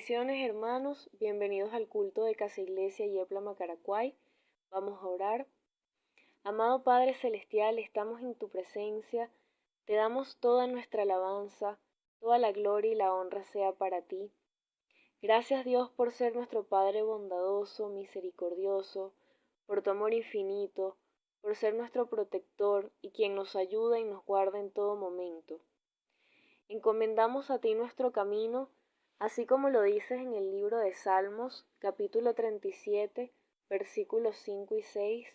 Bendiciones, hermanos, bienvenidos al culto de Casa Iglesia Yepla Macaracuay. Vamos a orar. Amado Padre Celestial, estamos en tu presencia, te damos toda nuestra alabanza, toda la gloria y la honra sea para ti. Gracias, Dios, por ser nuestro Padre bondadoso, misericordioso, por tu amor infinito, por ser nuestro protector y quien nos ayuda y nos guarda en todo momento. Encomendamos a ti nuestro camino, así como lo dices en el libro de Salmos, capítulo 37, versículos 5 y 6.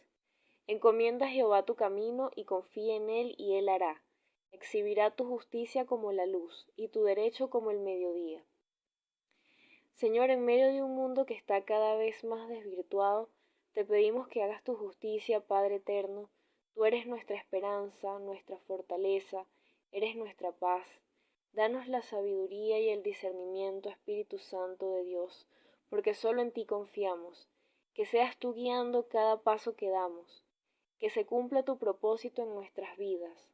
Encomienda a Jehová tu camino y confía en él y él hará. Exhibirá tu justicia como la luz y tu derecho como el mediodía. Señor, en medio de un mundo que está cada vez más desvirtuado, te pedimos que hagas tu justicia, Padre eterno. Tú eres nuestra esperanza, nuestra fortaleza, eres nuestra paz. Danos la sabiduría y el discernimiento, Espíritu Santo de Dios, porque solo en ti confiamos. Que seas tú guiando cada paso que damos. Que se cumpla tu propósito en nuestras vidas.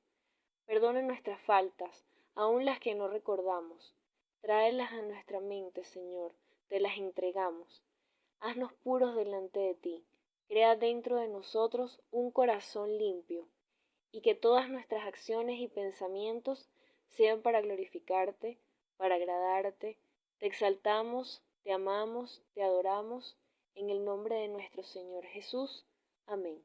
Perdona nuestras faltas, aun las que no recordamos. Tráelas a nuestra mente, Señor, te las entregamos. Haznos puros delante de ti. Crea dentro de nosotros un corazón limpio, y que todas nuestras acciones y pensamientos sean para glorificarte, para agradarte. Te exaltamos, te amamos, te adoramos, en el nombre de nuestro Señor Jesús. Amén.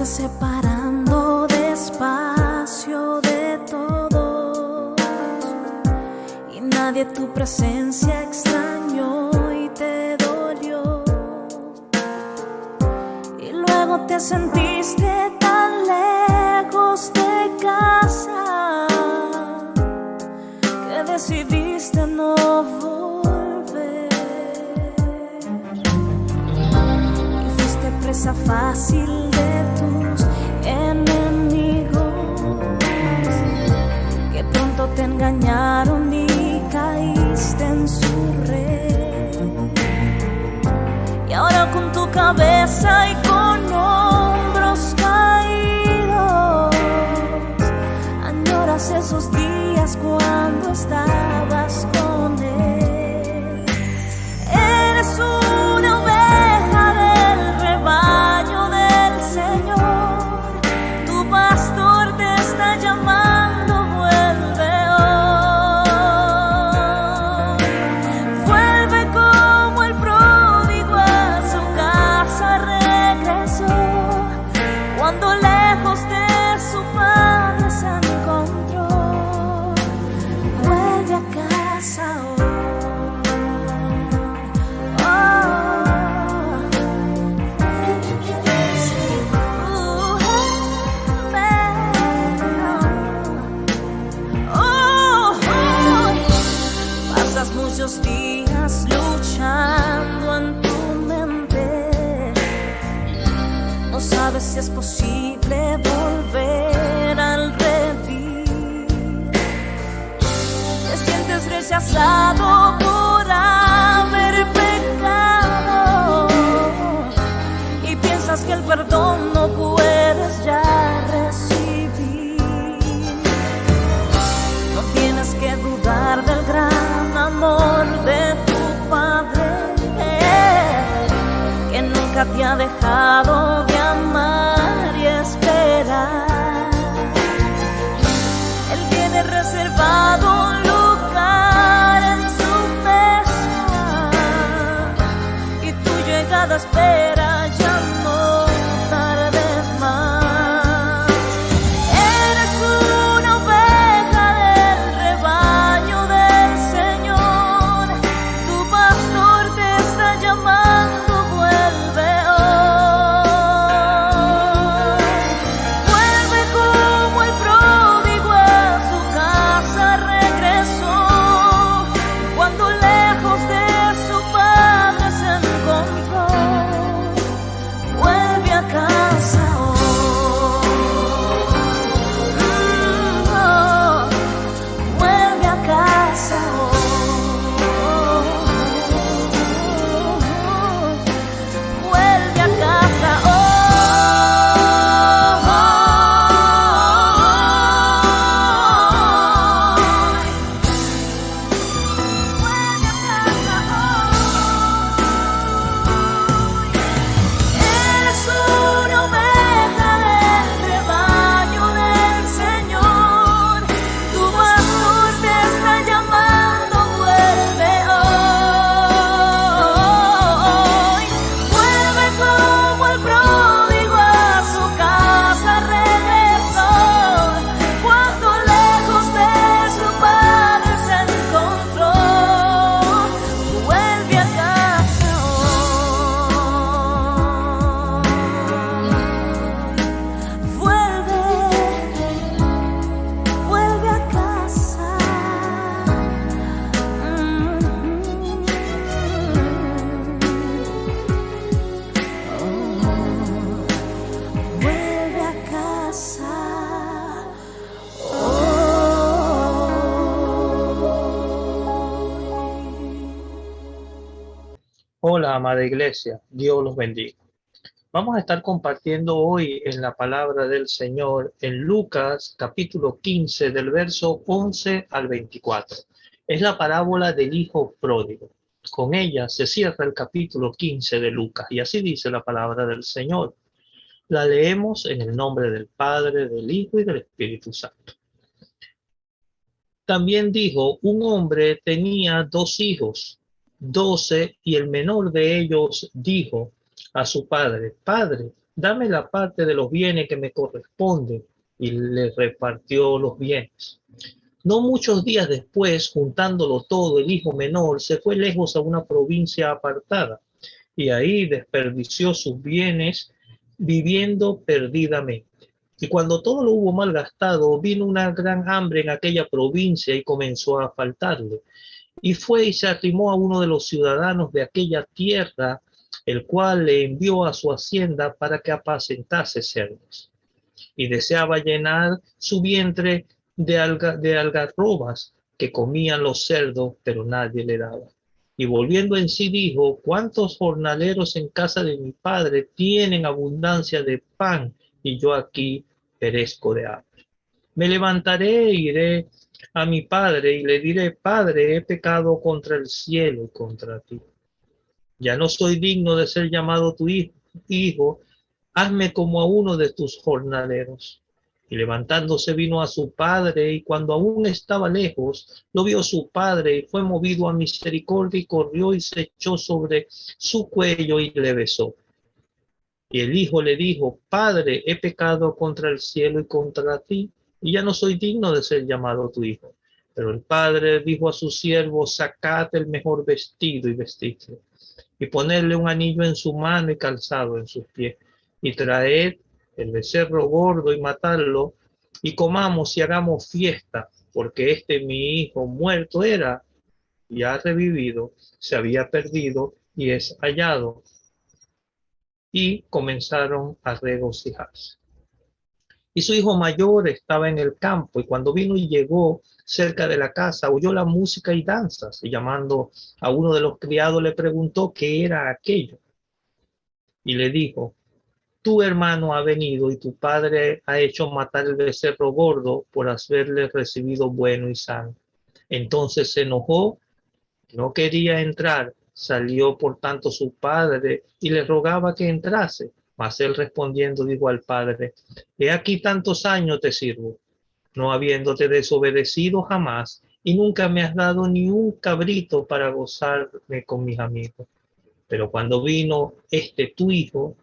Separando despacio de todos, y nadie tu presencia extrañó y te dolió, y luego te sentiste tan lejos de casa que decidiste no volver, y fuiste presa fácil de tus enemigos, que pronto te engañaron y caíste en su red. Y ahora con tu cabeza y con hombros caídos, añoras esos días cuando estabas con él. Eres una oveja del rebaño del Señor, tu pastor te está llamando, vuelve hoy. Vuelve como el pródigo a su casa regresó, cuando lejos de su padre se encontró. Vuelve a casa hoy. Hola, amada iglesia, Dios los bendiga. Vamos a estar compartiendo hoy en la palabra del Señor en Lucas capítulo 15 del verso 11 al 24. Es la parábola del hijo pródigo. Con ella se cierra el capítulo 15 de Lucas y así dice la palabra del Señor. La leemos en el nombre del Padre, del Hijo y del Espíritu Santo. También dijo, un hombre tenía 2 hijos, 12, y el menor de ellos dijo a su padre, Padre, dame la parte de los bienes que me corresponde, y le repartió los bienes. No muchos días después, juntándolo todo, el hijo menor se fue lejos a una provincia apartada, y ahí desperdició sus bienes viviendo perdidamente. Y cuando todo lo hubo malgastado, vino una gran hambre en aquella provincia y comenzó a faltarle. Y fue y se arrimó a uno de los ciudadanos de aquella tierra, el cual le envió a su hacienda para que apacentase cerdos. Y deseaba llenar su vientre de algarrobas que comían los cerdos, pero nadie le daba. Y volviendo en sí dijo, ¿cuántos jornaleros en casa de mi padre tienen abundancia de pan y yo aquí perezco de hambre? Me levantaré e iré a mi padre y le diré, Padre, he pecado contra el cielo y contra ti. Ya no soy digno de ser llamado tu hijo, hazme como a uno de tus jornaleros. Y levantándose vino a su padre, y cuando aún estaba lejos, lo vio su padre, y fue movido a misericordia, y corrió y se echó sobre su cuello y le besó. Y el hijo le dijo, Padre, he pecado contra el cielo y contra ti, y ya no soy digno de ser llamado tu hijo. Pero el padre dijo a su siervo, sacad el mejor vestido y vestidle, y ponerle un anillo en su mano y calzado en sus pies, y traed el becerro gordo y matarlo, y comamos y hagamos fiesta, porque este mi hijo muerto era y ha revivido, se había perdido y es hallado. Y comenzaron a regocijarse. Y su hijo mayor estaba en el campo, y cuando vino y llegó cerca de la casa, oyó la música y danzas, y llamando a uno de los criados le preguntó qué era aquello. Y le dijo, tu hermano ha venido y tu padre ha hecho matar el becerro gordo por haberle recibido bueno y sano. Entonces se enojó, no quería entrar, salió por tanto su padre y le rogaba que entrase. Mas él respondiendo dijo al padre, he aquí tantos años te sirvo, no habiéndote desobedecido jamás, y nunca me has dado ni un cabrito para gozarme con mis amigos. Pero cuando vino este tu hijo,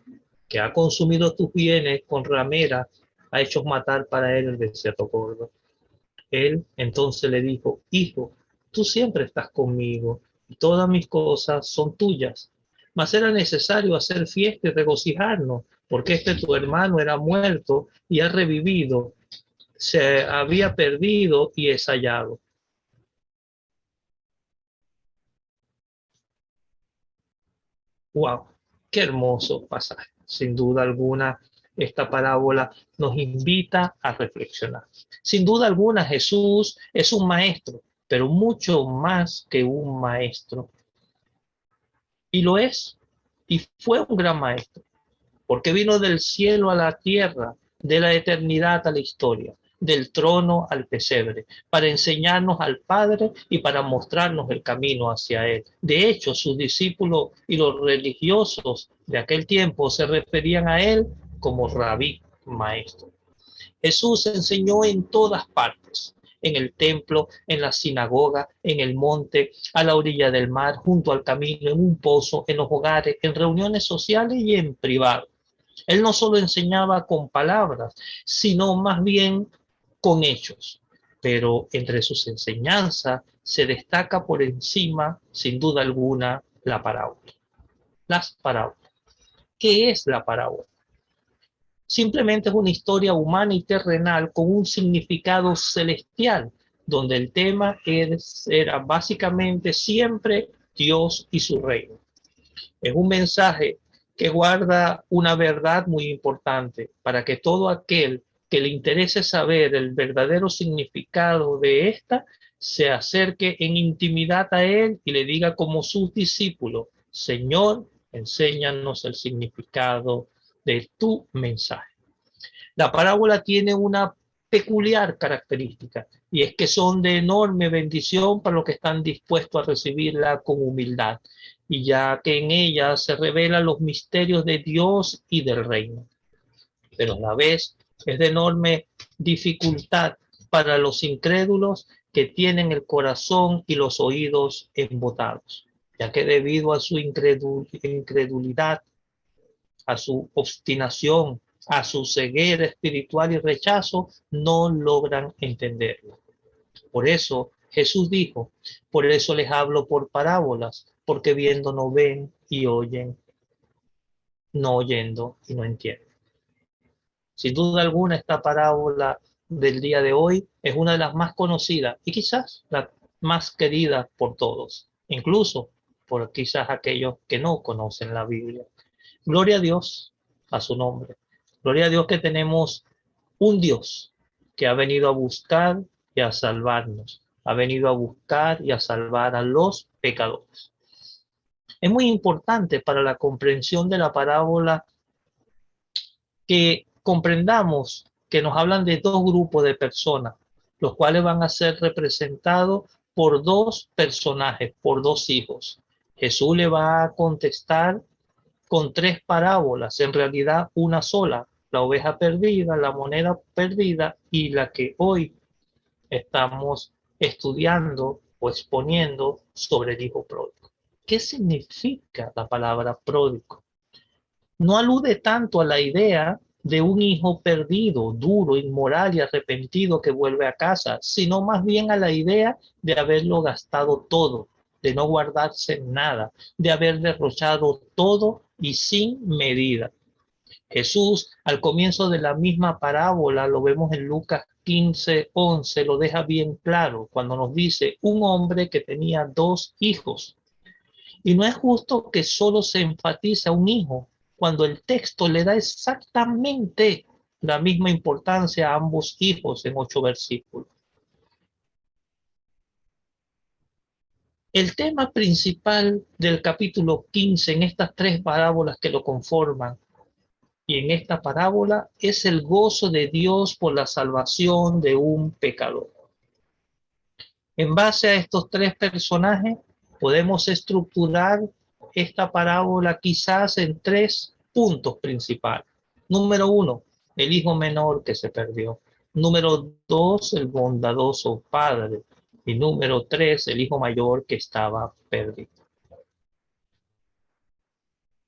que ha consumido tus bienes con ramera, ha hecho matar para él el becerro gordo. Él entonces le dijo, hijo, tú siempre estás conmigo, y todas mis cosas son tuyas. Mas era necesario hacer fiesta y regocijarnos, porque este tu hermano era muerto y ha revivido, se había perdido y es hallado. Wow, qué hermoso pasaje. Sin duda alguna, esta parábola nos invita a reflexionar. Sin duda alguna, Jesús es un maestro, pero mucho más que un maestro. Y lo es, y fue un gran maestro, porque vino del cielo a la tierra, de la eternidad a la historia, del trono al pesebre, para enseñarnos al Padre y para mostrarnos el camino hacia Él. De hecho, sus discípulos y los religiosos de aquel tiempo se referían a Él como rabí, maestro. Jesús enseñó en todas partes, en el templo, en la sinagoga, en el monte, a la orilla del mar, junto al camino, en un pozo, en los hogares, en reuniones sociales y en privado. Él no solo enseñaba con palabras, sino más bien con hechos. Pero entre sus enseñanzas se destaca por encima, sin duda alguna, la parábola. Las parábolas. ¿Qué es la parábola? Simplemente es una historia humana y terrenal con un significado celestial, donde el tema era básicamente siempre Dios y su reino. Es un mensaje que guarda una verdad muy importante para que todo aquel que le interese saber el verdadero significado de esta se acerque en intimidad a él y le diga como sus discípulos, Señor, enséñanos el significado de tu mensaje. La parábola tiene una peculiar característica y es que son de enorme bendición para los que están dispuestos a recibirla con humildad, y ya que en ella se revelan los misterios de Dios y del reino. Pero a la vez es de enorme dificultad para los incrédulos que tienen el corazón y los oídos embotados, ya que debido a su incredulidad, a su obstinación, a su ceguera espiritual y rechazo, no logran entenderlo. Por eso Jesús dijo, por eso les hablo por parábolas, porque viendo no ven y oyen, no oyendo y no entienden. Sin duda alguna, esta parábola del día de hoy es una de las más conocidas y quizás la más querida por todos, incluso por quizás aquellos que no conocen la Biblia. Gloria a Dios, a su nombre. Gloria a Dios que tenemos un Dios que ha venido a buscar y a salvarnos. Ha venido a buscar y a salvar a los pecadores. Es muy importante para la comprensión de la parábola que comprendamos que nos hablan de dos grupos de personas, los cuales van a ser representados por dos personajes, por dos hijos. Jesús le va a contestar con tres parábolas, en realidad una sola, la oveja perdida, la moneda perdida y la que hoy estamos estudiando o exponiendo sobre el hijo pródigo. ¿Qué significa la palabra pródigo? No alude tanto a la idea de un hijo perdido, duro, inmoral y arrepentido que vuelve a casa, sino más bien a la idea de haberlo gastado todo, de no guardarse nada, de haber derrochado todo y sin medida. Jesús, al comienzo de la misma parábola, lo vemos en Lucas 15:11, lo deja bien claro cuando nos dice un hombre que tenía dos hijos. Y no es justo que solo se enfatiza un hijo, cuando el texto le da exactamente la misma importancia a ambos hijos en 8 versículos. El tema principal del capítulo 15 en estas tres parábolas que lo conforman y en esta parábola es el gozo de Dios por la salvación de un pecador. En base a estos tres personajes podemos estructurar esta parábola quizás en tres puntos principales. Número uno, el hijo menor que se perdió. Número dos, el bondadoso padre. Y número tres, el hijo mayor que estaba perdido.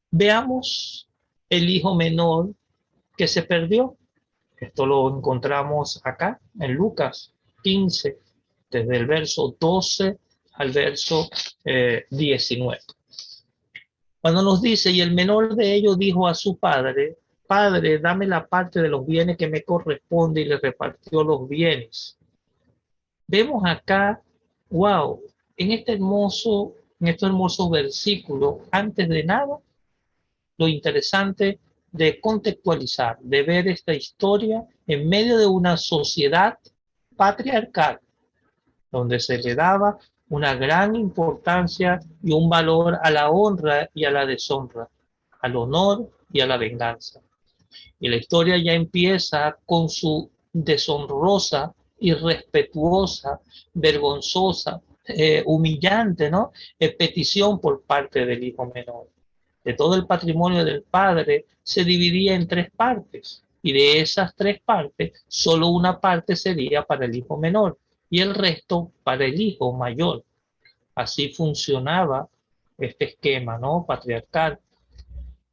Veamos el hijo menor que se perdió. Esto lo encontramos acá en Lucas 15, desde el verso 12 al verso 19. Cuando nos dice, y el menor de ellos dijo a su padre, Padre, dame la parte de los bienes que me corresponde, y le repartió los bienes. Vemos acá, wow, en estos hermosos versículos, antes de nada, lo interesante de contextualizar, de ver esta historia en medio de una sociedad patriarcal, donde se le daba una gran importancia y un valor a la honra y a la deshonra, al honor y a la venganza. Y la historia ya empieza con su deshonrosa, irrespetuosa, vergonzosa, humillante, ¿no? Petición por parte del hijo menor. De todo el patrimonio del padre se dividía en tres partes, y de esas tres partes, solo una parte sería para el hijo menor y el resto para el hijo mayor. Así funcionaba este esquema, ¿no? Patriarcal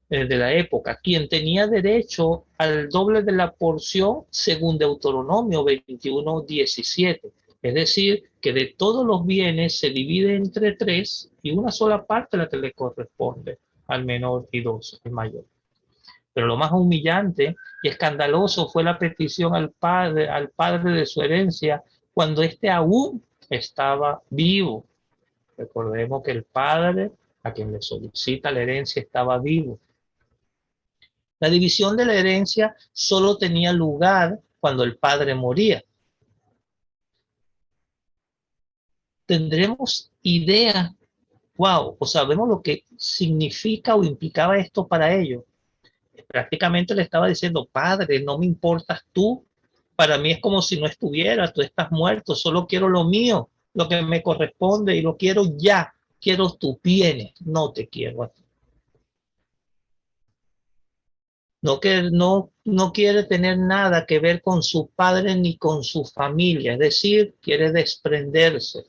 de la época. Quien tenía derecho al doble de la porción según Deuteronomio 21:17. Es decir, que de todos los bienes se divide entre tres y una sola parte la que le corresponde al menor y dos, al mayor. Pero lo más humillante y escandaloso fue la petición al padre de su herencia cuando éste aún estaba vivo. Recordemos que el padre a quien le solicita la herencia estaba vivo. La división de la herencia solo tenía lugar cuando el padre moría. ¿Tendremos idea Wow, o sea, vemos lo que significa o implicaba esto para ellos. Prácticamente le estaba diciendo, padre, no me importas tú, para mí es como si no estuviera, tú estás muerto, solo quiero lo mío, lo que me corresponde y lo quiero ya, quiero tus bienes, no te quiero a ti. No, que, no quiere tener nada que ver con su padre ni con su familia, es decir, quiere desprenderse.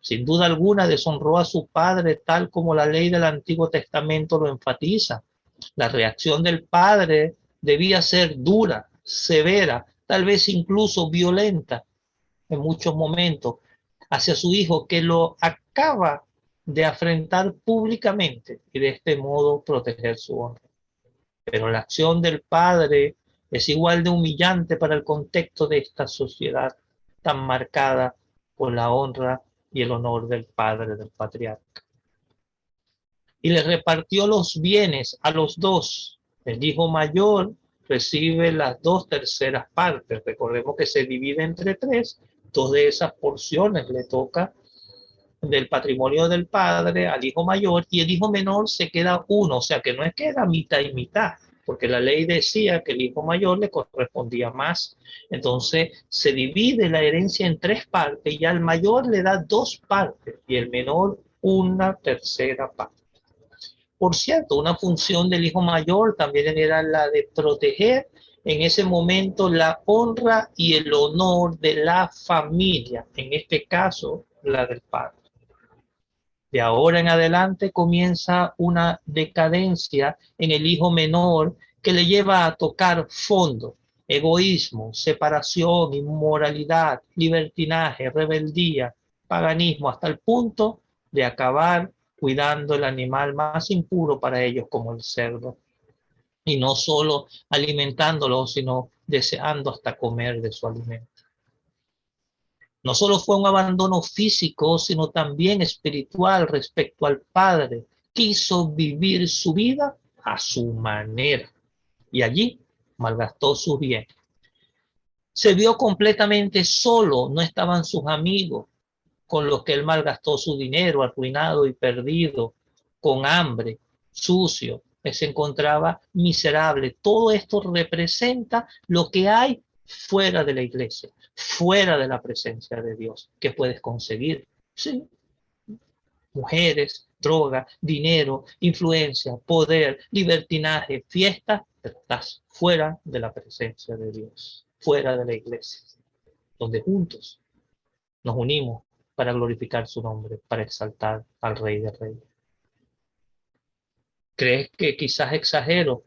Sin duda alguna deshonró a su padre tal como la ley del Antiguo Testamento lo enfatiza. La reacción del padre debía ser dura, severa, tal vez incluso violenta en muchos momentos hacia su hijo que lo acaba de afrentar públicamente y de este modo proteger su honra. Pero la acción del padre es igual de humillante para el contexto de esta sociedad tan marcada por la honra y el honor del padre, del patriarca. Y le repartió los bienes a los dos. El hijo mayor recibe las 2/3 partes. Recordemos que se divide entre tres. Dos de esas porciones le toca del patrimonio del padre al hijo mayor y el hijo menor se queda uno, o sea que no es que era mitad y mitad, porque la ley decía que el hijo mayor le correspondía más. Entonces se divide la herencia en 3 partes y al mayor le da 2 partes y el menor 1/3 parte. Por cierto, una función del hijo mayor también era la de proteger en ese momento la honra y el honor de la familia, en este caso la del padre. De ahora en adelante comienza una decadencia en el hijo menor que le lleva a tocar fondo, egoísmo, separación, inmoralidad, libertinaje, rebeldía, paganismo, hasta el punto de acabar cuidando el animal más impuro para ellos como el cerdo. Y no solo alimentándolo, sino deseando hasta comer de su alimento. No solo fue un abandono físico, sino también espiritual respecto al padre. Quiso vivir su vida a su manera y allí malgastó su bien. Se vio completamente solo, no estaban sus amigos con los que él malgastó su dinero, arruinado y perdido, con hambre, sucio, se encontraba miserable. Todo esto representa lo que hay fuera de la iglesia, fuera de la presencia de Dios, que puedes conseguir. Sí, mujeres, droga, dinero, influencia, poder, libertinaje, fiesta, pero estás fuera de la presencia de Dios, fuera de la iglesia, donde juntos nos unimos para glorificar su nombre, para exaltar al Rey de Reyes. ¿Crees que quizás exagero?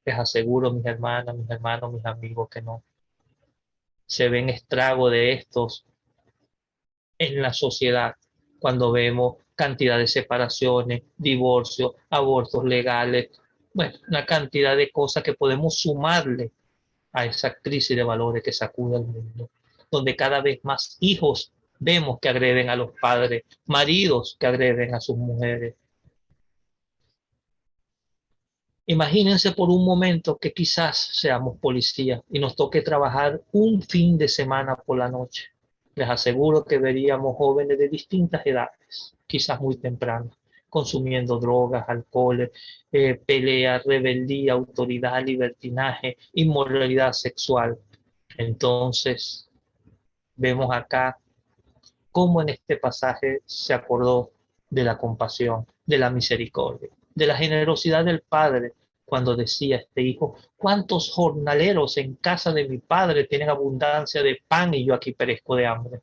Les aseguro, mis hermanas, mis hermanos, mis amigos, que no. Se ven estrago de estos en la sociedad cuando vemos cantidad de separaciones, divorcios, abortos legales, bueno, una cantidad de cosas que podemos sumarle a esa crisis de valores que sacude al mundo, donde cada vez más hijos vemos que agreden a los padres, maridos que agreden a sus mujeres. Imagínense por un momento que quizás seamos policías y nos toque trabajar un fin de semana por la noche. Les aseguro que veríamos jóvenes de distintas edades, quizás muy tempranas, consumiendo drogas, alcohol, pelea, rebeldía, autoridad, libertinaje, inmoralidad sexual. Entonces, vemos acá cómo en este pasaje se acordó de la compasión, de la misericordia, de la generosidad del Padre, cuando decía este hijo, ¿cuántos jornaleros en casa de mi padre tienen abundancia de pan y yo aquí perezco de hambre?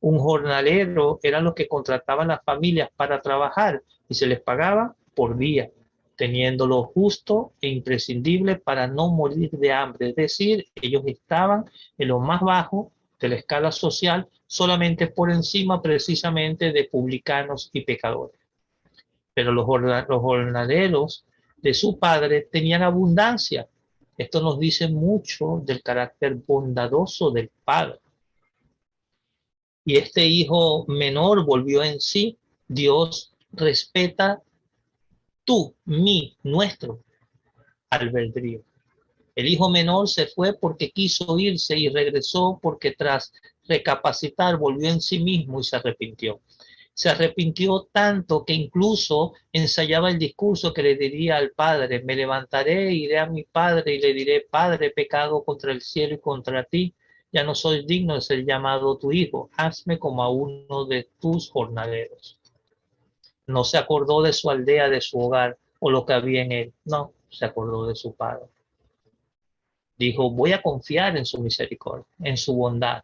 Un jornalero eran los que contrataban las familias para trabajar y se les pagaba por día, teniendo lo justo e imprescindible para no morir de hambre. Es decir, ellos estaban en lo más bajo de la escala social, solamente por encima precisamente de publicanos y pecadores. Pero los jornaleros de su padre tenían abundancia. Esto nos dice mucho del carácter bondadoso del padre. Y este hijo menor volvió en sí. Dios respeta tú, mi, nuestro albedrío. El hijo menor se fue porque quiso irse y regresó porque tras recapacitar volvió en sí mismo y se arrepintió. Se arrepintió tanto que incluso ensayaba el discurso que le diría al padre: me levantaré, iré a mi padre y le diré: Padre, he pecado contra el cielo y contra ti, ya no soy digno de ser llamado tu hijo, hazme como a uno de tus jornaleros. No se acordó de su aldea, de su hogar o lo que había en él, no, se acordó de su padre. Dijo: voy a confiar en su misericordia, en su bondad,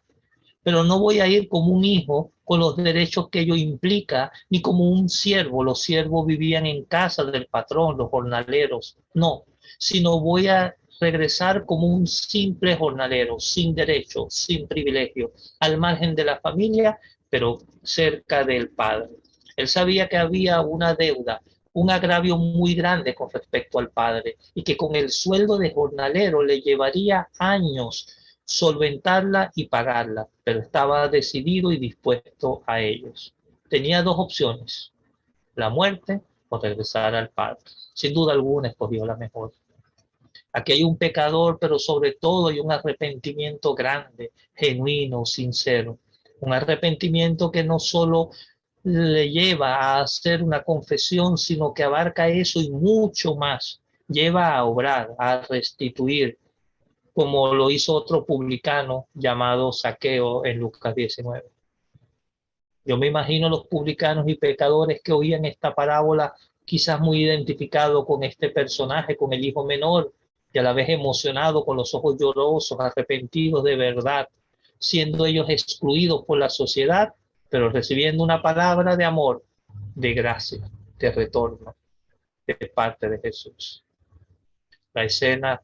pero no voy a ir como un hijo con los derechos que ello implica, ni como un siervo. Los siervos vivían en casa del patrón, los jornaleros. No, sino voy a regresar como un simple jornalero, sin derecho, sin privilegio, al margen de la familia, pero cerca del Padre. Él sabía que había una deuda, un agravio muy grande con respecto al Padre, y que con el sueldo de jornalero le llevaría años solventarla y pagarla, pero estaba decidido y dispuesto a ellos. Tenía dos opciones: la muerte o regresar al Padre. Sin duda alguna escogió la mejor. Aquí hay un pecador, pero sobre todo hay un arrepentimiento grande, genuino, sincero. Un arrepentimiento que no solo le lleva a hacer una confesión, sino que abarca eso y mucho más. Lleva a obrar, a restituir, como lo hizo otro publicano llamado Zaqueo en Lucas 19. Yo me imagino los publicanos y pecadores que oían esta parábola, quizás muy identificado con este personaje, con el hijo menor, y a la vez emocionado, con los ojos llorosos, arrepentidos de verdad, siendo ellos excluidos por la sociedad, pero recibiendo una palabra de amor, de gracia, de retorno, de parte de Jesús. La escena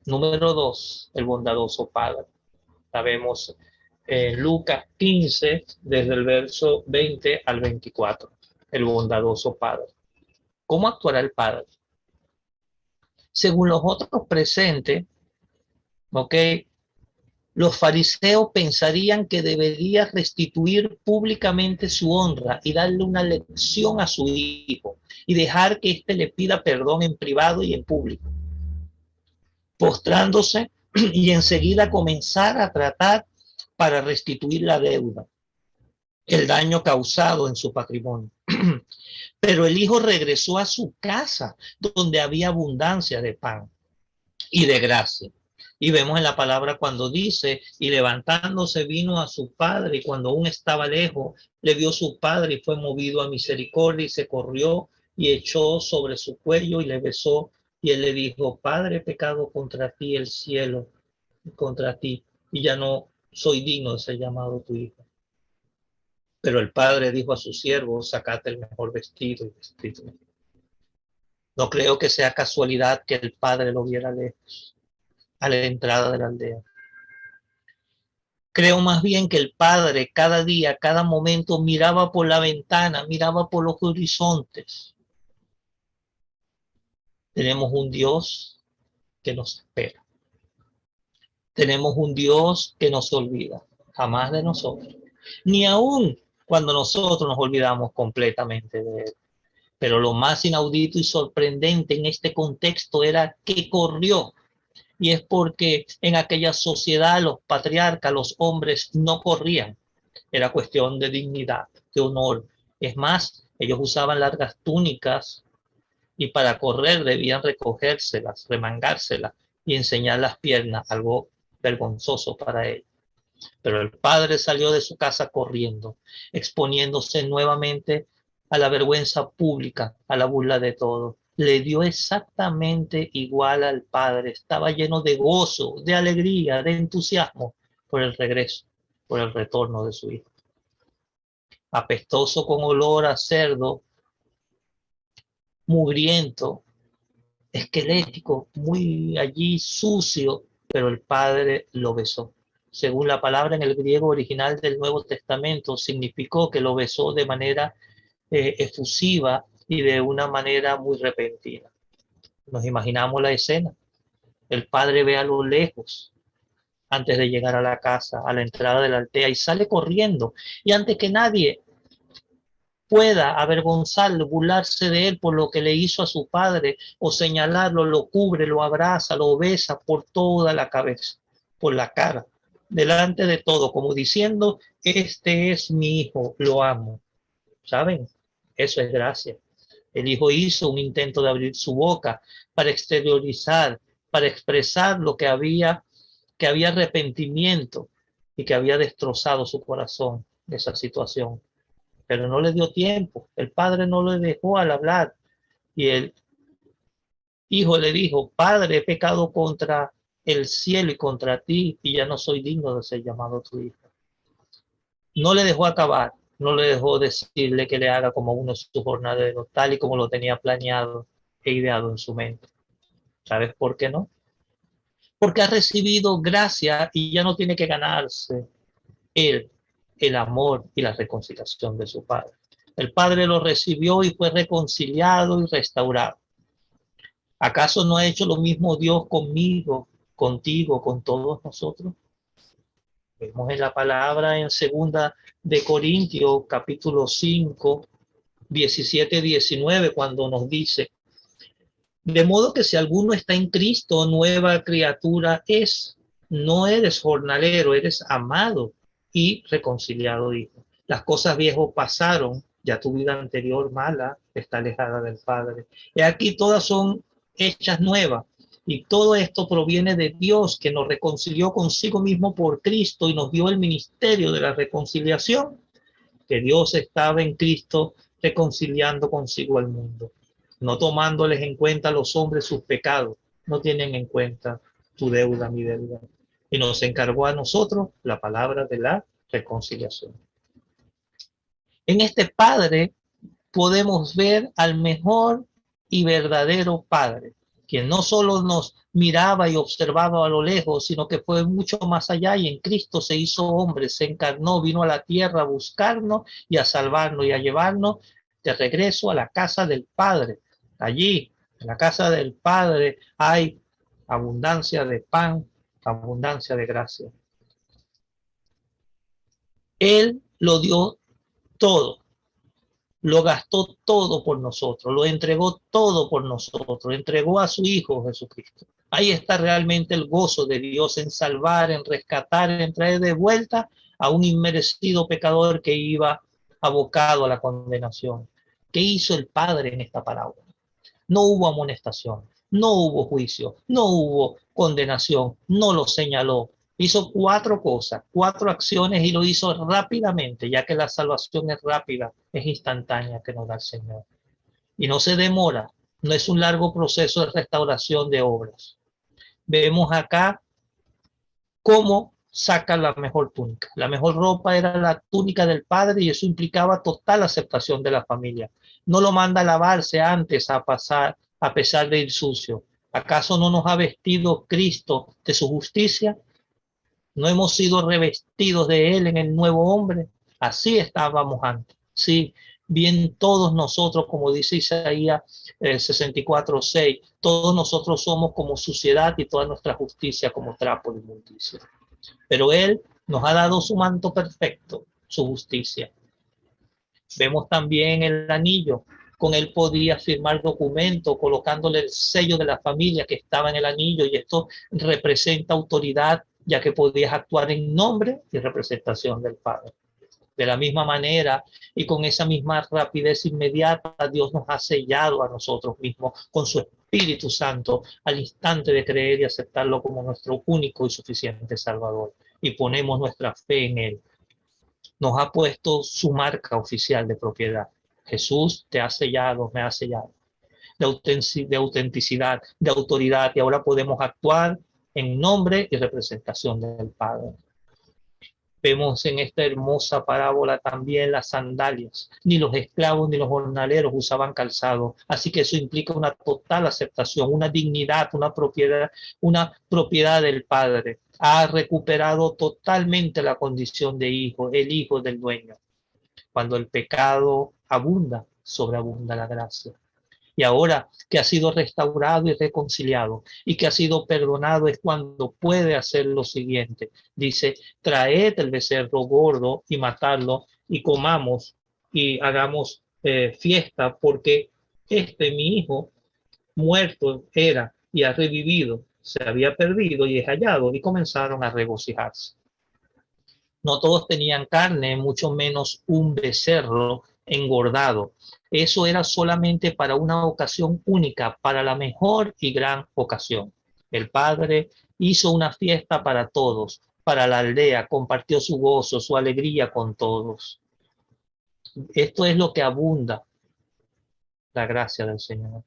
número 2, el bondadoso Padre. La vemos en Lucas 15, desde el verso 20 al 24. El bondadoso Padre. ¿Cómo actuará el Padre? Según los otros presentes, ¿ok?, los fariseos pensarían que debería restituir públicamente su honra y darle una lección a su hijo y dejar que éste le pida perdón en privado y en público, postrándose y enseguida comenzar a tratar para restituir la deuda, el daño causado en su patrimonio. Pero el hijo regresó a su casa, donde había abundancia de pan y de gracia. Y vemos en la palabra cuando dice: y levantándose vino a su padre, y cuando aún estaba lejos, le vio su padre y fue movido a misericordia, y se corrió y echó sobre su cuello y le besó. Y él le dijo: Padre, he pecado contra ti el cielo, contra ti, y ya no soy digno de ser llamado tu hijo. Pero el padre dijo a sus siervos: sacad el mejor vestido y vestidlo. No creo que sea casualidad que el padre lo viera lejos, a la entrada de la aldea. Creo más bien que el padre cada día, cada momento miraba por la ventana, miraba por los horizontes. Tenemos un Dios que nos espera. Tenemos un Dios que nos olvida, jamás de nosotros, ni aun cuando nosotros nos olvidamos completamente de él. Pero lo más inaudito y sorprendente en este contexto era que corrió. Y es porque en aquella sociedad los patriarcas, los hombres, no corrían. Era cuestión de dignidad, de honor. Es más, ellos usaban largas túnicas y para correr debían recogérselas, remangárselas y enseñar las piernas, algo vergonzoso para ellos. Pero el padre salió de su casa corriendo, exponiéndose nuevamente a la vergüenza pública, a la burla de todos. Le dio exactamente igual al padre. Estaba lleno de gozo, de alegría, de entusiasmo por el regreso, por el retorno de su hijo. Apestoso, con olor a cerdo, mugriento, esquelético, muy allí sucio, pero el padre lo besó. Según la palabra en el griego original del Nuevo Testamento, significó que lo besó de manera efusiva y de una manera muy repentina. Nos imaginamos la escena. El padre ve a lo lejos, antes de llegar a la casa, a la entrada de la aldea, y sale corriendo. Y antes que nadie pueda avergonzarlo, burlarse de él por lo que le hizo a su padre o señalarlo, lo cubre, lo abraza, lo besa por toda la cabeza, por la cara, delante de todo, como diciendo: este es mi hijo, lo amo. ¿Saben? Eso es gracia. El Hijo hizo un intento de abrir su boca para exteriorizar, para expresar lo que había arrepentimiento y que había destrozado su corazón de esa situación. Pero no le dio tiempo. El Padre no le dejó al hablar. Y el Hijo le dijo, Padre, he pecado contra el cielo y contra ti, y ya no soy digno de ser llamado tu hijo. No le dejó acabar, no le dejó decirle que le haga como uno de sus jornaleros, tal y como lo tenía planeado e ideado en su mente. ¿Sabes por qué no? Porque ha recibido gracia y ya no tiene que ganarse él el amor y la reconciliación de su Padre. El Padre lo recibió y fue reconciliado y restaurado. ¿Acaso no ha hecho lo mismo Dios conmigo, contigo, con todos nosotros? Vemos en la palabra en segunda de Corintios, capítulo 5, 17, 19, cuando nos dice, de modo que si alguno está en Cristo, nueva criatura es. No eres jornalero, eres amado y reconciliado, hijo. Las cosas viejas pasaron, ya tu vida anterior mala está alejada del Padre. Y aquí todas son hechas nuevas. Y todo esto proviene de Dios, que nos reconcilió consigo mismo por Cristo y nos dio el ministerio de la reconciliación, que Dios estaba en Cristo reconciliando consigo al mundo, no tomándoles en cuenta a los hombres sus pecados, no tienen en cuenta tu deuda, mi deuda. Y nos encargó a nosotros la palabra de la reconciliación. En este Padre podemos ver al mejor y verdadero Padre, quien no solo nos miraba y observaba a lo lejos, sino que fue mucho más allá y en Cristo se hizo hombre, se encarnó, vino a la tierra a buscarnos y a salvarnos y a llevarnos de regreso a la casa del Padre. Allí, en la casa del Padre, hay abundancia de pan, abundancia de gracia. Él lo dio todo. Lo gastó todo por nosotros, lo entregó todo por nosotros, entregó a su Hijo Jesucristo. Ahí está realmente el gozo de Dios en salvar, en rescatar, en traer de vuelta a un inmerecido pecador que iba abocado a la condenación. ¿Qué hizo el Padre en esta parábola? No hubo amonestación, no hubo juicio, no hubo condenación, no lo señaló. Hizo 4 cosas, 4 acciones y lo hizo rápidamente, ya que la salvación es rápida, es instantánea que nos da el Señor. Y no se demora, no es un largo proceso de restauración de obras. Vemos acá cómo saca la mejor túnica. La mejor ropa era la túnica del Padre y eso implicaba total aceptación de la familia. No lo manda a lavarse antes a pasar, a pesar de ir sucio. ¿Acaso no nos ha vestido Cristo de su justicia? ¿No hemos sido revestidos de Él en el nuevo hombre? Así estábamos antes. Sí, bien todos nosotros, como dice Isaías 64:6, todos nosotros somos como suciedad y toda nuestra justicia como trapo de inmundicia. Pero Él nos ha dado su manto perfecto, su justicia. Vemos también el anillo. Con él podía firmar documentos, colocándole el sello de la familia que estaba en el anillo, y esto representa autoridad, ya que podías actuar en nombre y representación del Padre. De la misma manera y con esa misma rapidez inmediata, Dios nos ha sellado a nosotros mismos con su Espíritu Santo al instante de creer y aceptarlo como nuestro único y suficiente Salvador. Y ponemos nuestra fe en Él. Nos ha puesto su marca oficial de propiedad. Jesús te ha sellado, me ha sellado. De autenticidad, de autoridad, y ahora podemos actuar en nombre y representación del Padre. Vemos en esta hermosa parábola también las sandalias. Ni los esclavos ni los jornaleros usaban calzado. Así que eso implica una total aceptación, una dignidad, una propiedad del Padre. Ha recuperado totalmente la condición de hijo, el hijo del dueño. Cuando el pecado abunda, sobreabunda la gracia. Y ahora que ha sido restaurado y reconciliado y que ha sido perdonado es cuando puede hacer lo siguiente. Dice, traed el becerro gordo y matadlo y comamos y hagamos fiesta porque mi hijo muerto era y ha revivido, se había perdido y es hallado, y comenzaron a regocijarse. No todos tenían carne, mucho menos un becerro engordado. Eso era solamente para una ocasión única, para la mejor y gran ocasión. El padre hizo una fiesta para todos, para la aldea, compartió su gozo, su alegría con todos. Esto es lo que abunda la gracia del Señor.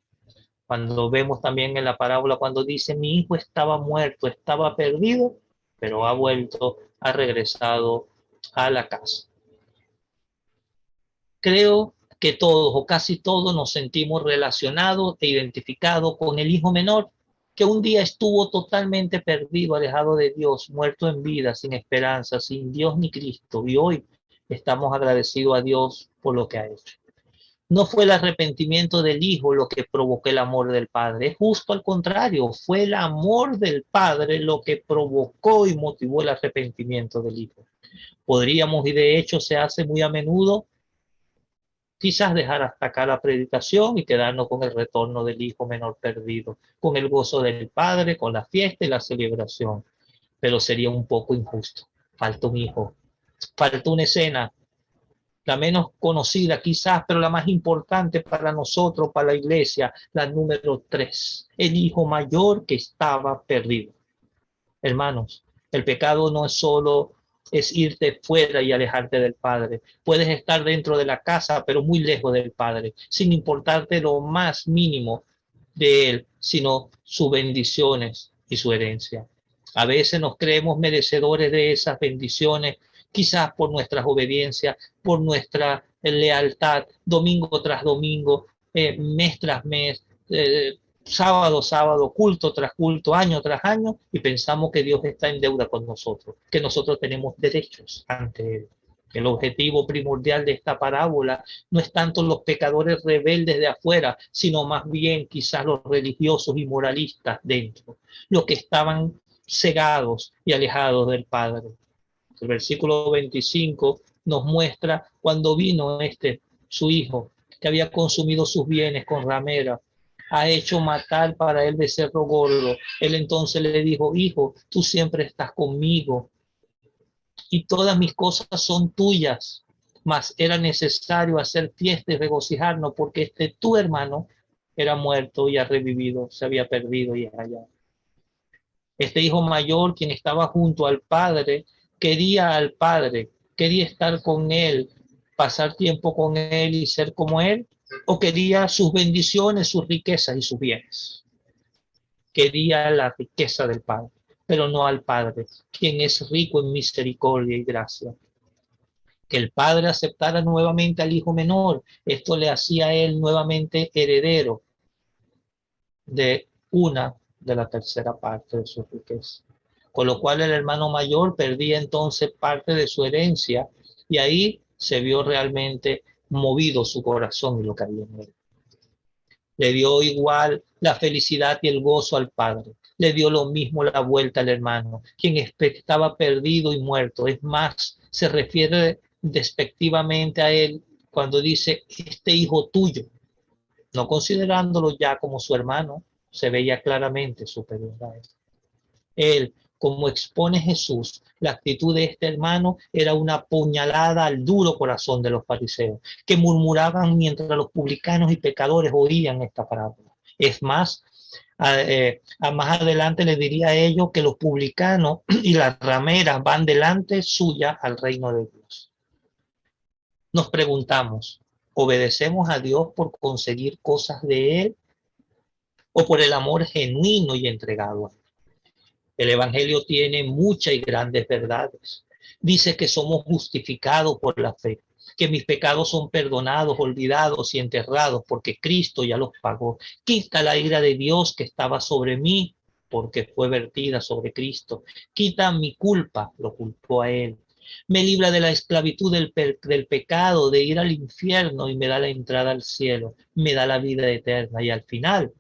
Cuando vemos también en la parábola, cuando dice, mi hijo estaba muerto, estaba perdido, pero ha vuelto, ha regresado a la casa. Creo que todos o casi todos nos sentimos relacionados e identificados con el hijo menor, que un día estuvo totalmente perdido, alejado de Dios, muerto en vida, sin esperanza, sin Dios ni Cristo, y hoy estamos agradecidos a Dios por lo que ha hecho. No fue el arrepentimiento del hijo lo que provocó el amor del padre, es justo al contrario, fue el amor del padre lo que provocó y motivó el arrepentimiento del hijo. Podríamos, y de hecho se hace muy a menudo, quizás dejar hasta acá la predicación y quedarnos con el retorno del hijo menor perdido, con el gozo del padre, con la fiesta y la celebración. Pero sería un poco injusto. Falta un hijo, falta una escena, la menos conocida quizás, pero la más importante para nosotros, para la iglesia, la número 3, el hijo mayor que estaba perdido. Hermanos, el pecado no es solo es irte fuera y alejarte del Padre. Puedes estar dentro de la casa, pero muy lejos del Padre, sin importarte lo más mínimo de Él, sino sus bendiciones y su herencia. A veces nos creemos merecedores de esas bendiciones, quizás por nuestras obediencias, por nuestra lealtad, domingo tras domingo, mes tras mes, sábado, sábado, culto tras culto, año tras año, y pensamos que Dios está en deuda con nosotros, que nosotros tenemos derechos ante Él. El objetivo primordial de esta parábola no es tanto los pecadores rebeldes de afuera, sino más bien quizás los religiosos y moralistas dentro, los que estaban cegados y alejados del Padre. El versículo 25 nos muestra cuando vino su hijo, que había consumido sus bienes con ramera, ha hecho matar para él becerro gordo. Él entonces le dijo, hijo, tú siempre estás conmigo y todas mis cosas son tuyas, mas era necesario hacer fiesta y regocijarnos porque tu hermano era muerto y ha revivido, se había perdido y es allá. Este hijo mayor, quien estaba junto al padre, quería al padre, quería estar con él, pasar tiempo con él y ser como él, o quería sus bendiciones, sus riquezas y sus bienes. Quería la riqueza del Padre, pero no al Padre, quien es rico en misericordia y gracia. Que el Padre aceptara nuevamente al hijo menor, esto le hacía a él nuevamente heredero de una de la tercera parte de su riqueza. Con lo cual el hermano mayor perdía entonces parte de su herencia y ahí se vio realmente movido su corazón y lo que había en él. Le dio igual la felicidad y el gozo al padre. Le dio lo mismo la vuelta al hermano, quien estaba perdido y muerto. Es más, se refiere despectivamente a él cuando dice, este hijo tuyo, no considerándolo ya como su hermano, se veía claramente superior a él. Él, como expone Jesús, la actitud de este hermano era una puñalada al duro corazón de los fariseos, que murmuraban mientras los publicanos y pecadores oían esta parábola. Es más, más adelante les diría a ellos que los publicanos y las rameras van delante suya al reino de Dios. Nos preguntamos, ¿obedecemos a Dios por conseguir cosas de Él o por el amor genuino y entregado a Él? El Evangelio tiene muchas y grandes verdades. Dice que somos justificados por la fe, que mis pecados son perdonados, olvidados y enterrados porque Cristo ya los pagó. Quita la ira de Dios que estaba sobre mí porque fue vertida sobre Cristo. Quita mi culpa, lo culpó a Él. Me libra de la esclavitud del pecado, de ir al infierno y me da la entrada al cielo. Me da la vida eterna y al final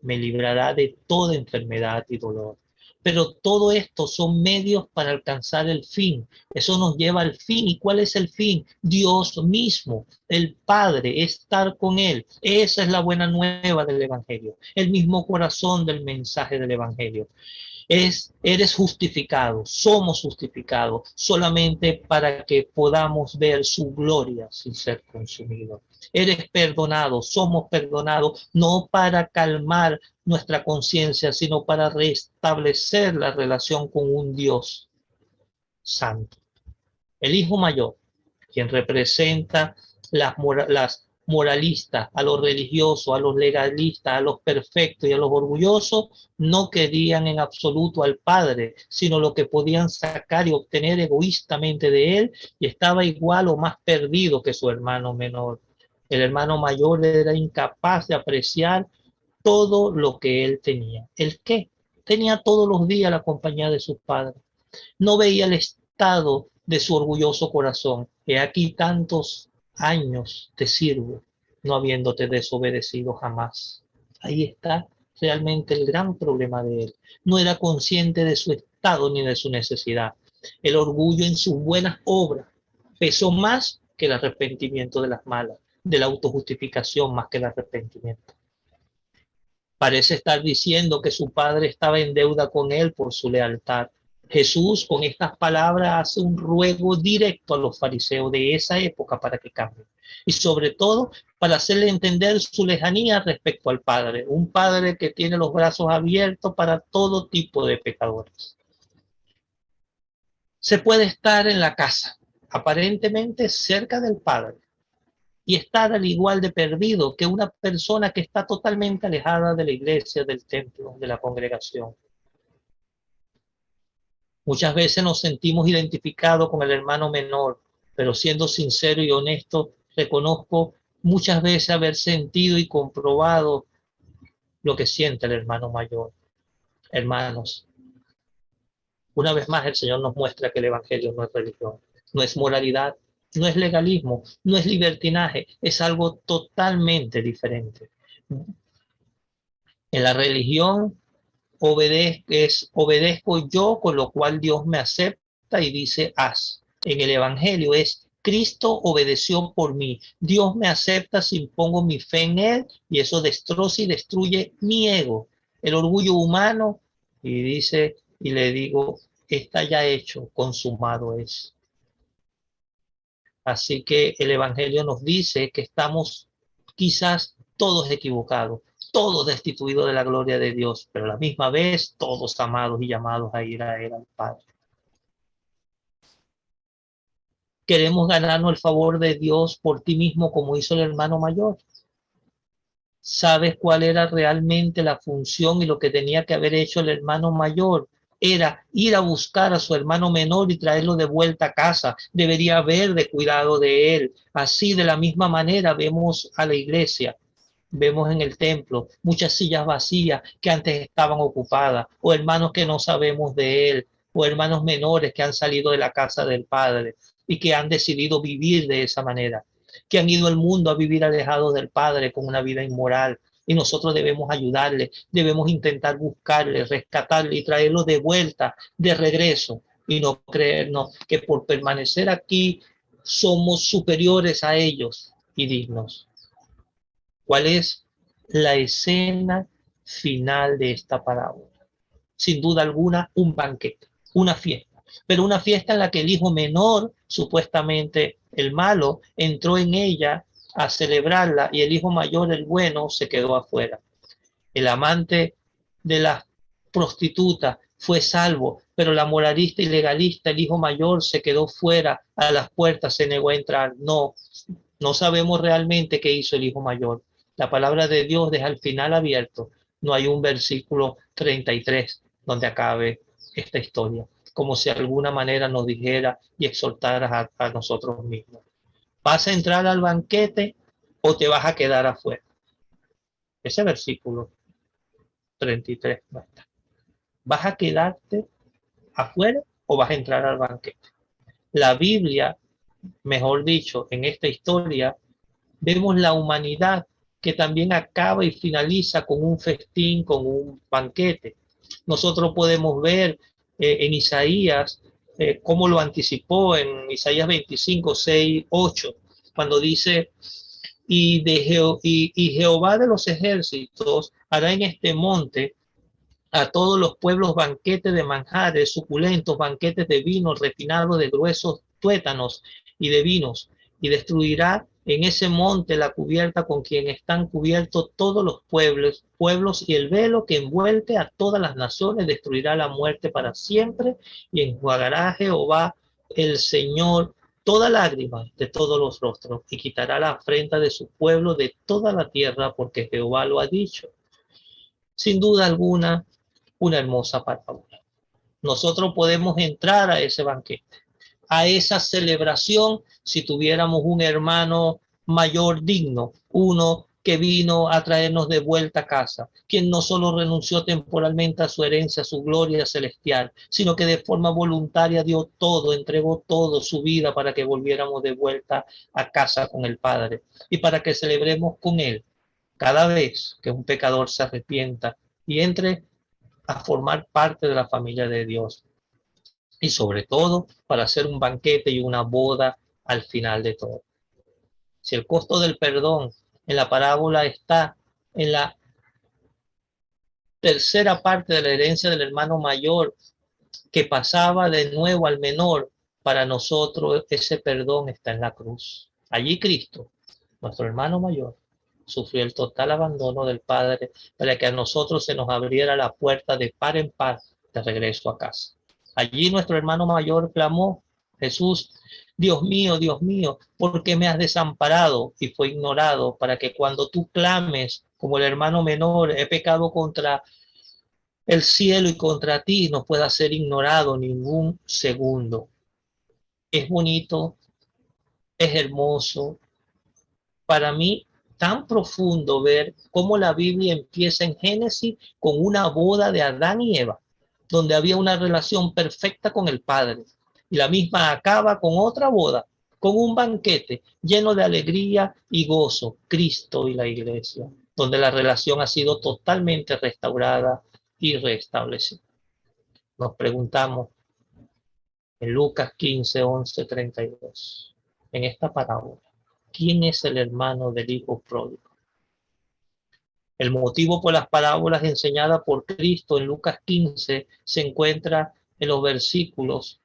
me librará de toda enfermedad y dolor. Pero todo esto son medios para alcanzar el fin. Eso nos lleva al fin. ¿Y cuál es el fin? Dios mismo, el Padre, estar con Él. Esa es la buena nueva del Evangelio, el mismo corazón del mensaje del Evangelio. Eres justificado, somos justificados solamente para que podamos ver su gloria sin ser consumidos. Eres perdonado, somos perdonados, no para calmar nuestra conciencia, sino para restablecer la relación con un Dios santo. El hijo mayor, quien representa las moralistas, a los religiosos, a los legalistas, a los perfectos y a los orgullosos, no querían en absoluto al padre, sino lo que podían sacar y obtener egoístamente de él, y estaba igual o más perdido que su hermano menor. El hermano mayor era incapaz de apreciar todo lo que él tenía. ¿El qué? Tenía todos los días la compañía de sus padres. No veía el estado de su orgulloso corazón. He aquí tantos años te sirvo, no habiéndote desobedecido jamás. Ahí está realmente el gran problema de él. No era consciente de su estado ni de su necesidad. El orgullo en sus buenas obras pesó más que el arrepentimiento de las malas, de la autojustificación más que el arrepentimiento. Parece estar diciendo que su padre estaba en deuda con él por su lealtad. Jesús con estas palabras hace un ruego directo a los fariseos de esa época para que cambien. Y sobre todo para hacerle entender su lejanía respecto al Padre. Un Padre que tiene los brazos abiertos para todo tipo de pecadores. Se puede estar en la casa, aparentemente cerca del Padre, y estar al igual de perdido que una persona que está totalmente alejada de la iglesia, del templo, de la congregación. Muchas veces nos sentimos identificados con el hermano menor, pero siendo sincero y honesto, reconozco muchas veces haber sentido y comprobado lo que siente el hermano mayor. Hermanos, una vez más el Señor nos muestra que el Evangelio no es religión, no es moralidad, no es legalismo, no es libertinaje, es algo totalmente diferente. En la religión obedezco yo, con lo cual Dios me acepta y dice haz. En el Evangelio es Cristo obedeció por mí. Dios me acepta si pongo mi fe en Él, y eso destroza y destruye mi ego, el orgullo humano, y dice, y le digo, está ya hecho, consumado es. Así que el Evangelio nos dice que estamos quizás todos equivocados, todos destituidos de la gloria de Dios, pero a la misma vez todos amados y llamados a ir a Él, al Padre. Queremos ganarnos el favor de Dios por ti mismo, como hizo el hermano mayor. ¿Sabes cuál era realmente la función y lo que tenía que haber hecho el hermano mayor? Era ir a buscar a su hermano menor y traerlo de vuelta a casa. Debería haber de cuidado de él. Así, de la misma manera, vemos a la iglesia. Vemos en el templo muchas sillas vacías que antes estaban ocupadas, o hermanos que no sabemos de él, o hermanos menores que han salido de la casa del Padre y que han decidido vivir de esa manera, que han ido al mundo a vivir alejados del Padre con una vida inmoral. Y nosotros debemos ayudarle, debemos intentar buscarle, rescatarle y traerlo de vuelta, de regreso, y no creernos que por permanecer aquí somos superiores a ellos y dignos. ¿Cuál es la escena final de esta parábola? Sin duda alguna, un banquete, una fiesta, pero una fiesta en la que el hijo menor, supuestamente el malo, entró en ella a celebrarla, y el hijo mayor, el bueno, se quedó afuera. El amante de la prostituta fue salvo, pero la moralista y legalista, el hijo mayor, se quedó fuera, a las puertas, se negó a entrar. No sabemos realmente qué hizo el hijo mayor. La palabra de Dios deja al final abierto. No hay un versículo 33 donde acabe esta historia, como si de alguna manera nos dijera y exhortara a nosotros mismos. ¿Vas a entrar al banquete o te vas a quedar afuera? Ese versículo 33 no está. ¿Vas a quedarte afuera o vas a entrar al banquete? La Biblia, mejor dicho, en esta historia, vemos la humanidad que también acaba y finaliza con un festín, con un banquete. Nosotros podemos ver en Isaías cómo lo anticipó en Isaías 25, 6, 8, cuando dice, y Jehová de los ejércitos hará en este monte a todos los pueblos banquetes de manjares suculentos, banquetes de vino refinado de gruesos tuétanos y de vinos, y destruirá en ese monte la cubierta con quien están cubiertos todos los pueblos, y el velo que envuelve a todas las naciones destruirá la muerte para siempre, y enjuagará Jehová el Señor toda lágrima de todos los rostros, y quitará la afrenta de su pueblo de toda la tierra, porque Jehová lo ha dicho. Sin duda alguna, una hermosa parábola. Nosotros podemos entrar a ese banquete, a esa celebración, si tuviéramos un hermano mayor digno, uno que vino a traernos de vuelta a casa, quien no solo renunció temporalmente a su herencia, a su gloria celestial, sino que de forma voluntaria dio todo, entregó todo su vida para que volviéramos de vuelta a casa con el Padre y para que celebremos con Él cada vez que un pecador se arrepienta y entre a formar parte de la familia de Dios, y sobre todo para hacer un banquete y una boda al final de todo. Si el costo del perdón en la parábola está en la tercera parte de la herencia del hermano mayor que pasaba de nuevo al menor, para nosotros ese perdón está en la cruz. Allí Cristo, nuestro hermano mayor, sufrió el total abandono del Padre para que a nosotros se nos abriera la puerta de par en par de regreso a casa. Allí nuestro hermano mayor clamó: Jesús, Dios mío, ¿por qué me has desamparado? Y fue ignorado, para que cuando tú clames como el hermano menor, he pecado contra el cielo y contra ti, no pueda ser ignorado ningún segundo. Es bonito, es hermoso. Para mí, tan profundo ver cómo la Biblia empieza en Génesis con una boda de Adán y Eva, donde había una relación perfecta con el Padre. Y la misma acaba con otra boda, con un banquete lleno de alegría y gozo, Cristo y la iglesia, donde la relación ha sido totalmente restaurada y restablecida. Nos preguntamos en Lucas 15, 11, 32, en esta parábola, ¿quién es el hermano del hijo pródigo? El motivo por las parábolas enseñadas por Cristo en Lucas 15 se encuentra en los versículos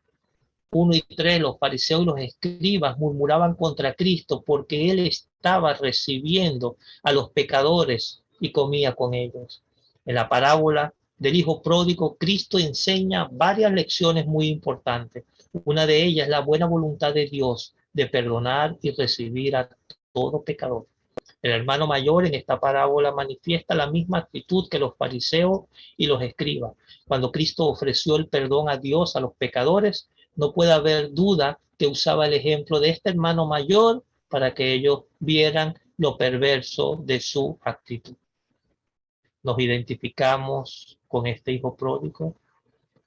1 y 3. Los fariseos y los escribas murmuraban contra Cristo porque él estaba recibiendo a los pecadores y comía con ellos. En la parábola del hijo pródigo, Cristo enseña varias lecciones muy importantes. Una de ellas es la buena voluntad de Dios de perdonar y recibir a todo pecador. El hermano mayor en esta parábola manifiesta la misma actitud que los fariseos y los escribas. Cuando Cristo ofreció el perdón a Dios a los pecadores, no puede haber duda que usaba el ejemplo de este hermano mayor para que ellos vieran lo perverso de su actitud. Nos identificamos con este hijo pródigo.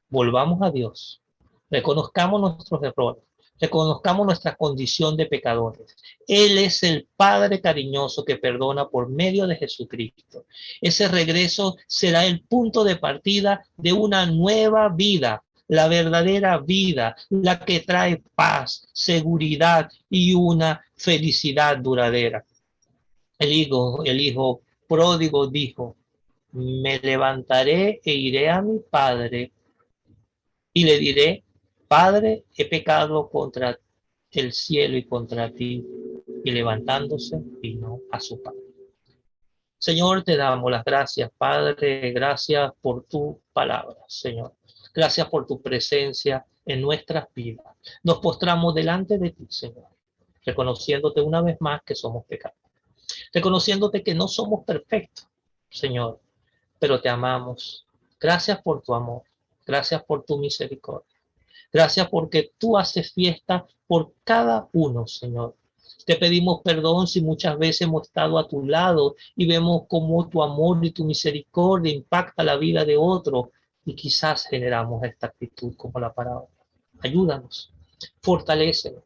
Volvamos a Dios. Reconozcamos nuestros errores. Reconozcamos nuestra condición de pecadores. Él es el Padre cariñoso que perdona por medio de Jesucristo. Ese regreso será el punto de partida de una nueva vida, la verdadera vida, la que trae paz, seguridad y una felicidad duradera. El hijo pródigo dijo: me levantaré e iré a mi padre y le diré: Padre, he pecado contra el cielo y contra ti. Y levantándose, vino a su padre. Señor, te damos las gracias, Padre. Gracias por tu palabra, Señor. Gracias por tu presencia en nuestras vidas. Nos postramos delante de ti, Señor, reconociéndote una vez más que somos pecadores. Reconociéndote que no somos perfectos, Señor, pero te amamos. Gracias por tu amor. Gracias por tu misericordia. Gracias porque tú haces fiesta por cada uno, Señor. Te pedimos perdón si muchas veces hemos estado a tu lado y vemos cómo tu amor y tu misericordia impacta la vida de otro y quizás generamos esta actitud como la parábola. Ayúdanos, fortalécenos,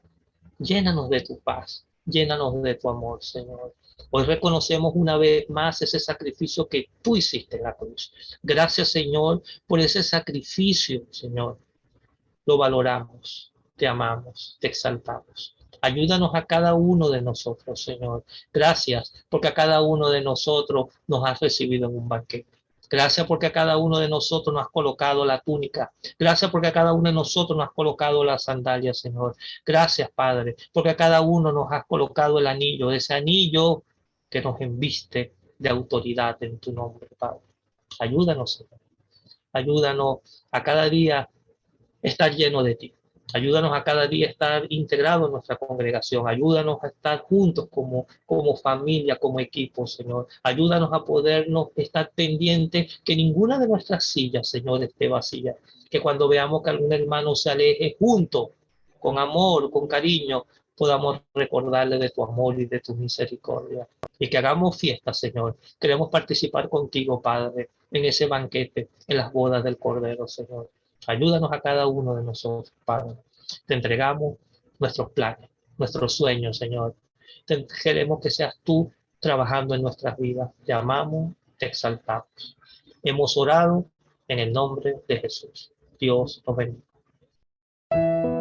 llénanos de tu paz, llénanos de tu amor, Señor. Hoy reconocemos una vez más ese sacrificio que tú hiciste en la cruz. Gracias, Señor, por ese sacrificio, Señor. Lo valoramos, te amamos, te exaltamos. Ayúdanos a cada uno de nosotros, Señor. Gracias, porque a cada uno de nosotros nos has recibido en un banquete. Gracias porque a cada uno de nosotros nos has colocado la túnica. Gracias porque a cada uno de nosotros nos has colocado las sandalias, Señor. Gracias, Padre, porque a cada uno nos has colocado el anillo, ese anillo que nos enviste de autoridad en tu nombre, Padre. Ayúdanos, Señor. Ayúdanos a cada día estar lleno de ti. Ayúdanos a cada día estar integrados en nuestra congregación. Ayúdanos a estar juntos como familia, como equipo, Señor. Ayúdanos a podernos estar pendientes que ninguna de nuestras sillas, Señor, esté vacía. Que cuando veamos que algún hermano se aleje junto, con amor, con cariño, podamos recordarle de tu amor y de tu misericordia. Y que hagamos fiesta, Señor. Queremos participar contigo, Padre, en ese banquete, en las bodas del Cordero, Señor. Ayúdanos a cada uno de nosotros, Padre. Te entregamos nuestros planes, nuestros sueños, Señor. Queremos que seas tú trabajando en nuestras vidas. Te amamos, te exaltamos. Hemos orado en el nombre de Jesús. Dios nos bendiga.